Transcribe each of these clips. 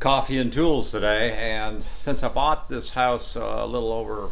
Coffee and tools today, and since I bought this house a little over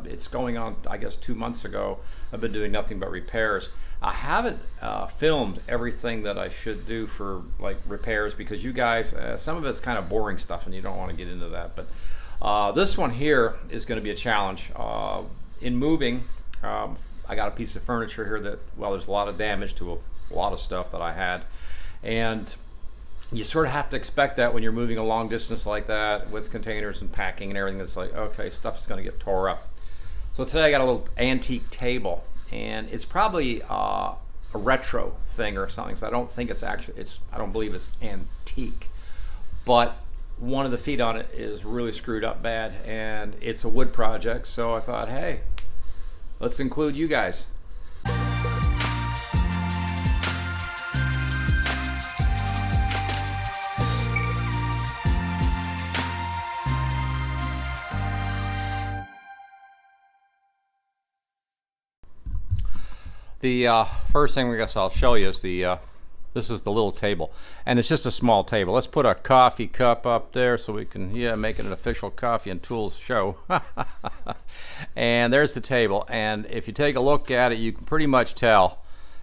it's going on, I guess, 2 months ago, I've been doing nothing but repairs. I haven't filmed everything that I should do for like repairs because you guys, some of it's kind of boring stuff and you don't want to get into that, but this one here is going to be a challenge. In moving, I got a piece of furniture here that, well, there's a lot of damage to a lot of stuff that I had, and you sort of have to expect that when you're moving a long distance like that with containers and packing and everything. It's like, okay, stuff's going to get tore up. So today I got a little antique table, and it's probably a retro thing or something. So I don't think it's actually, I don't believe it's antique, but one of the feet on it is really screwed up bad, and it's a wood project. So I thought, hey, let's include you guys. The first thing I'll show you is this is the little table, and it's just a small table. Let's put a coffee cup up there so we can make it an official coffee and tools show. And there's the table, and if you take a look at it, you can pretty much tell.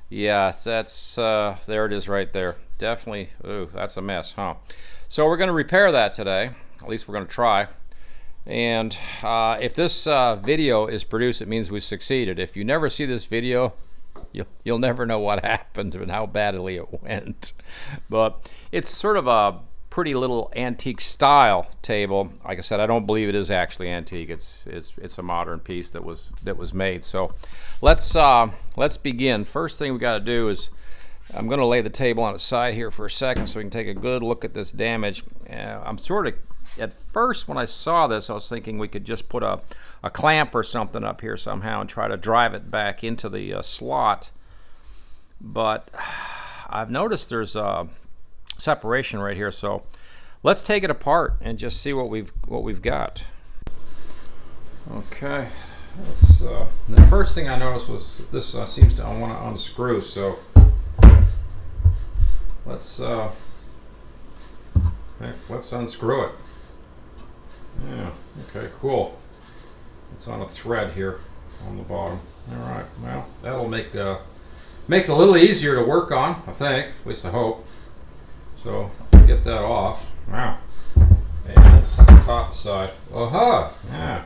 Yeah, that's there it is right there. Definitely, ooh, that's a mess, huh? So we're going to repair that today. At least we're going to try. And if this video is produced, it means we succeeded. If you never see this video, you'll never know what happened and how badly it went. But it's sort of a pretty little antique style table. Like I said, I don't believe it is actually antique. It's a modern piece that was made. So let's begin. First thing we got to do is I'm going to lay the table on its side here for a second so we can take a good look at this damage. I'm sort of, at first when I saw this, I was thinking we could just put a clamp or something up here somehow and try to drive it back into the slot. But I've noticed there's a separation right here, so let's take it apart and just see what we've got. Okay, the first thing I noticed was this seems to want to unscrew, so let's unscrew it. Yeah, okay, cool. It's on a thread here on the bottom. All right, well, that'll make it a little easier to work on, I think, at least I hope. So get that off. Wow. And it's on the top side. Aha! Yeah.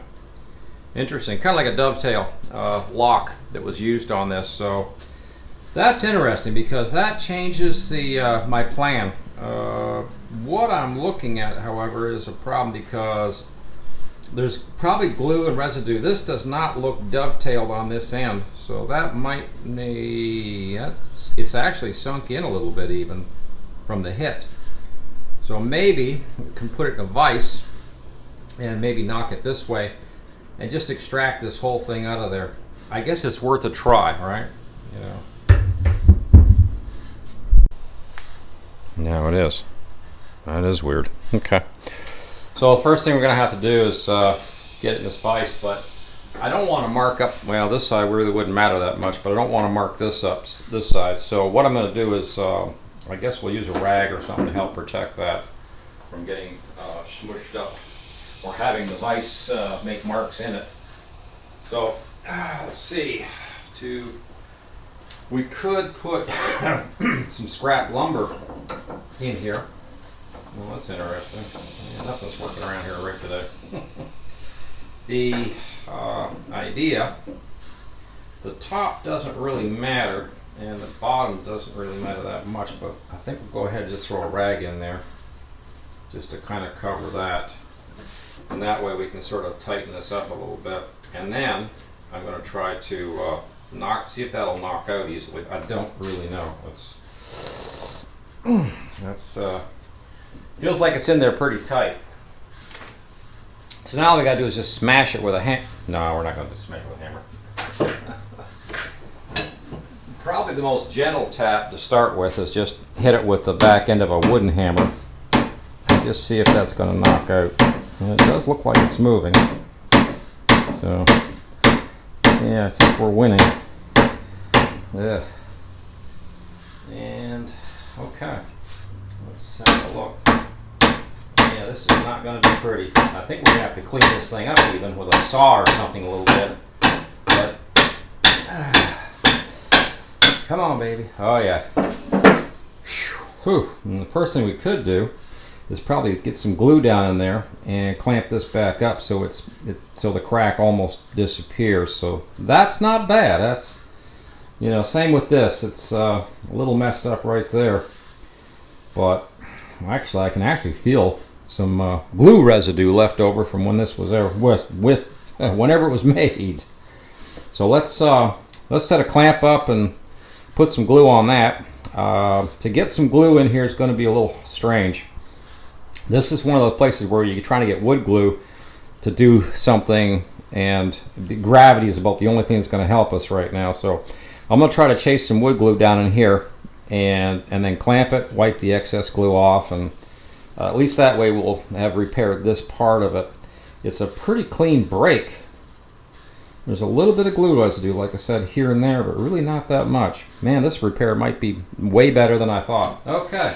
Interesting. Kind of like a dovetail lock that was used on this. So that's interesting because that changes the my plan. What I'm looking at, however, is a problem because there's probably glue and residue. This does not look dovetailed on this end, so that might it's actually sunk in a little bit even from the hit. So maybe we can put it in a vise and maybe knock it this way and just extract this whole thing out of there. I guess it's worth a try, right? No, it is. That is weird. Okay. So the first thing we're going to have to do is get it in this vise, but I don't want to mark up, well, this side really wouldn't matter that much, but I don't want to mark this up, this side. So what I'm going to do is, I guess we'll use a rag or something to help protect that from getting smushed up or having the vise make marks in it. So let's see, we could put some scrap lumber in here. Well, that's interesting. Yeah, nothing's working around here right today. The idea, the top doesn't really matter and the bottom doesn't really matter that much, but I think we'll go ahead and just throw a rag in there just to kind of cover that, and that way we can sort of tighten this up a little bit. And then I'm going to try to see if that'll knock out easily. I don't really know. That's feels like it's in there pretty tight. So now all we got to do is just smash it with a hammer. No, we're not going to smash it with a hammer. Probably the most gentle tap to start with is just hit it with the back end of a wooden hammer. Just see if that's going to knock out. And it does look like it's moving. So, yeah, I think we're winning. Yeah. And, okay. Let's have a look. this is not going to be pretty. I think we're going to have to clean this thing up even with a saw or something a little bit. But, come on, baby. Oh, yeah. Whew. And the first thing we could do is probably get some glue down in there and clamp this back up so so the crack almost disappears. So that's not bad. That's, you know, same with this. It's a little messed up right there, but actually I can actually feel some glue residue left over from when this was there whenever it was made. So let's set a clamp up and put some glue on that. To get some glue in here is going to be a little strange. This is one of those places where you're trying to get wood glue to do something, and the gravity is about the only thing that's going to help us right now. So I'm going to try to chase some wood glue down in here and then clamp it, wipe the excess glue off, and at least that way we'll have repaired this part of it. It's a pretty clean break. There's a little bit of glue residue, like I said, here and there, but really not that much. Man, this repair might be way better than I thought. Okay,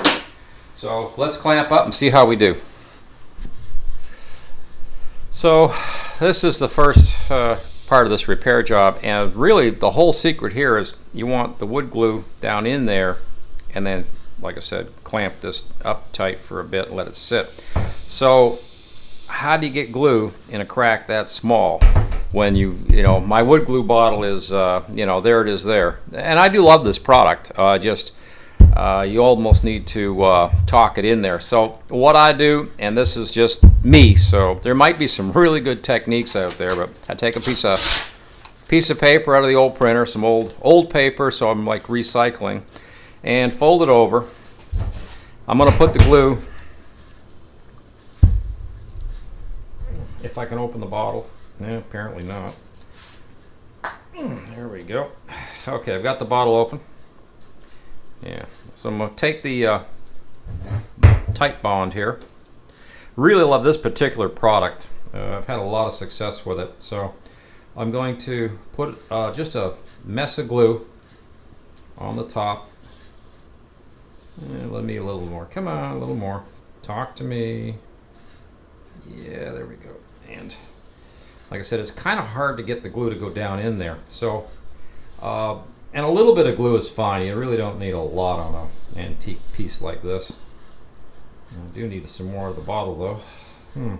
so let's clamp up and see how we do. So this is the first part of this repair job, and really the whole secret here is you want the wood glue down in there, and then, like I said, clamp this up tight for a bit and let it sit. So how do you get glue in a crack that small? When you know, my wood glue bottle is, you know, there it is there. And I do love this product. You almost need to talk it in there. So what I do, and this is just me, so there might be some really good techniques out there, but I take a piece of paper out of the old printer, some old paper, so I'm like recycling, and fold it over. I'm going to put the glue, if I can open the bottle. No, apparently not. There we go. Okay, I've got the bottle open. Yeah, so I'm going to take the tight bond here. Really love this particular product. I've had a lot of success with it. So I'm going to put just a mess of glue on the top. And let me a little more. Come on, a little more. Talk to me. Yeah, there we go. And like I said, it's kind of hard to get the glue to go down in there. So, and a little bit of glue is fine. You really don't need a lot on an antique piece like this. I do need some more of the bottle though.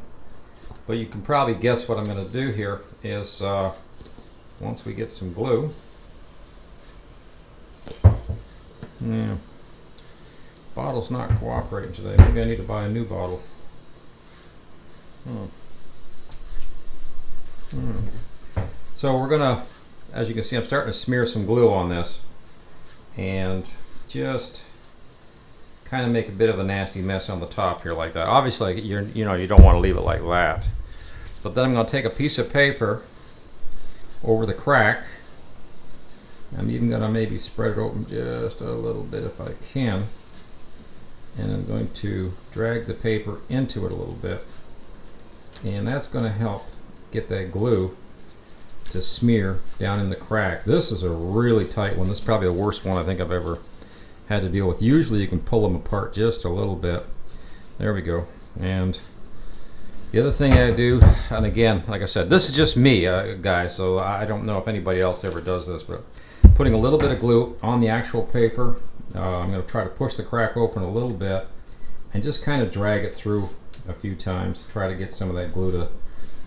But you can probably guess what I'm going to do here is once we get some glue. Yeah, bottle's not cooperating today. Maybe I need to buy a new bottle. So we're gonna, as you can see, I'm starting to smear some glue on this and just kind of make a bit of a nasty mess on the top here like that. Obviously, you know, you don't want to leave it like that. But then I'm going to take a piece of paper over the crack. I'm even going to maybe spread it open just a little bit if I can. And I'm going to drag the paper into it a little bit. And that's going to help get that glue to smear down in the crack. This is a really tight one. This is probably the worst one I think I've ever had to deal with. Usually you can pull them apart just a little bit. There we go. And the other thing I do, and again, like I said, this is just me, guys, so I don't know if anybody else ever does this, but putting a little bit of glue on the actual paper. I'm going to try to push the crack open a little bit and just kind of drag it through a few times. Try to get some of that glue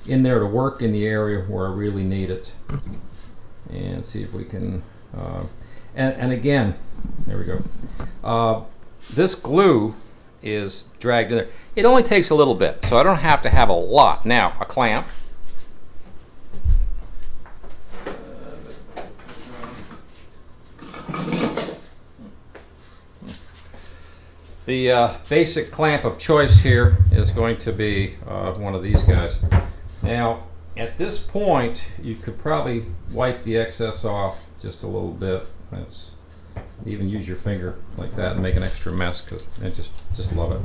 in there to work in the area where I really need it. And see if we can, and again, there we go. This glue is dragged in there. It only takes a little bit, so I don't have to have a lot. Now, a clamp. The basic clamp of choice here is going to be one of these guys. Now, at this point, you could probably wipe the excess off just a little bit. That's, even use your finger like that and make an extra mess, because I just love it.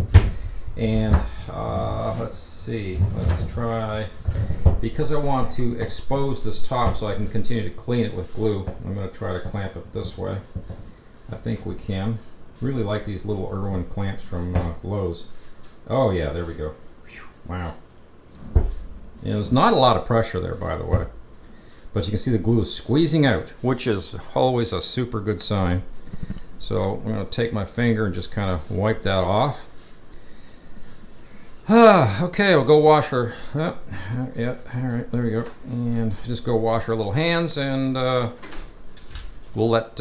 And let's see, let's try, because I want to expose this top so I can continue to clean it with glue, I'm going to try to clamp it this way. I think we can. Really like these little Irwin clamps from Lowe's. Oh yeah, there we go. Wow. There's not a lot of pressure there, by the way. But you can see the glue is squeezing out, which is always a super good sign. So I'm going to take my finger and just kind of wipe that off. Okay, we'll go wash our, yeah, alright, there we go. And just go wash our little hands, and we'll let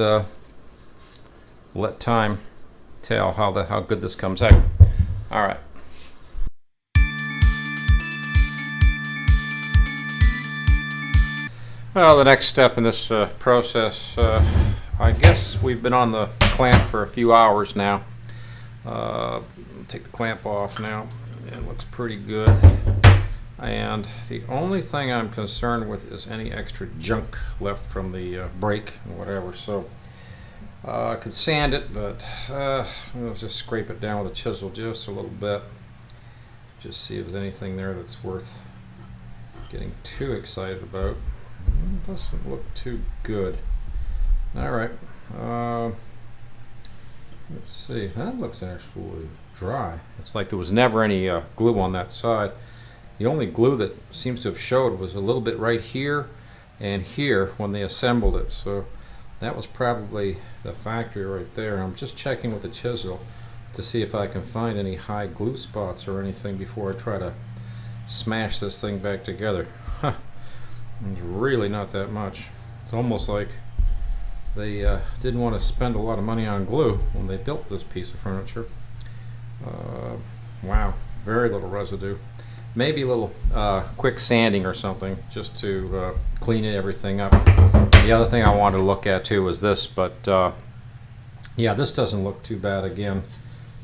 time tell how good this comes out. Alright. Well, the next step in this process, I guess we've been on the clamp for a few hours now. Take the clamp off now. It looks pretty good. And the only thing I'm concerned with is any extra junk left from the brake and whatever. So I could sand it, but let's just scrape it down with a chisel just a little bit. Just see if there's anything there that's worth getting too excited about. It doesn't look too good. Alright, let's see. That looks actually dry. It's like there was never any glue on that side. The only glue that seems to have showed was a little bit right here and here when they assembled it. So that was probably the factory right there. I'm just checking with the chisel to see if I can find any high glue spots or anything before I try to smash this thing back together. It's really not that much. It's almost like they didn't want to spend a lot of money on glue when they built this piece of furniture. Wow, very little residue. Maybe a little quick sanding or something just to clean everything up. The other thing I wanted to look at too was this, but yeah, this doesn't look too bad again.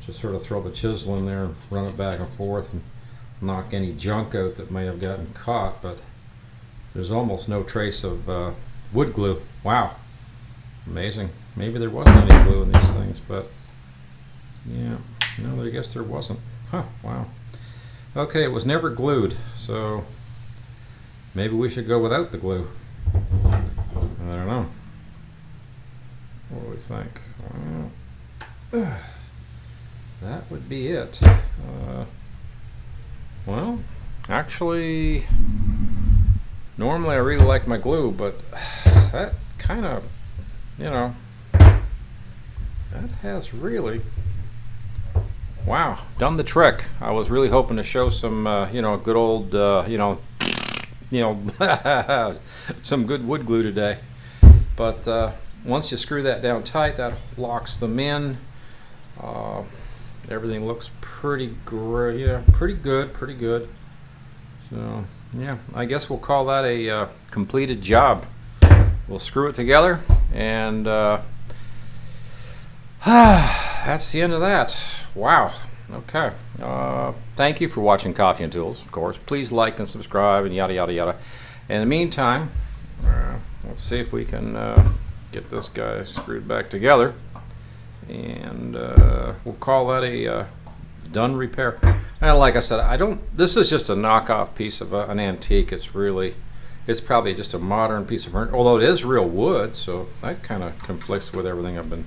Just sort of throw the chisel in there and run it back and forth and knock any junk out that may have gotten caught, but there's almost no trace of wood glue. Wow, amazing. Maybe there wasn't any glue in these things, but yeah, no, I guess there wasn't. Huh, wow. Okay, it was never glued, so maybe we should go without the glue. I don't know. What do we think? That would be it. Well, actually, normally I really like my glue, but that kind of, you know, that has really, wow, done the trick. I was really hoping to show some, you know, good old, some good wood glue today. But once you screw that down tight, that locks them in. Everything looks pretty great, yeah, pretty good. So yeah, I guess we'll call that a completed job. We'll screw it together, and that's the end of that. Wow. Okay. Thank you for watching Coffee and Tools, of course. Please like and subscribe and yada yada yada. In the meantime, let's see if we can get this guy screwed back together, and we'll call that a done repair. And like I said, this is just a knockoff piece of an antique. It's probably just a modern piece of furniture, although it is real wood, so that kind of conflicts with everything I've been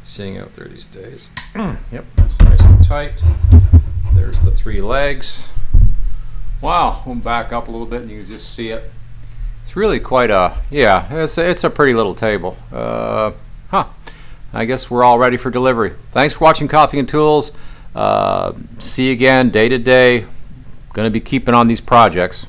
seeing out there these days. Yep, that's nice and tight. There's the 3 legs. Wow, we'll back up a little bit and you can just see it. It's really quite a, yeah, it's a pretty little table. I guess we're all ready for delivery. Thanks for watching Coffee and Tools. See you again day to day. Going to be keeping on these projects.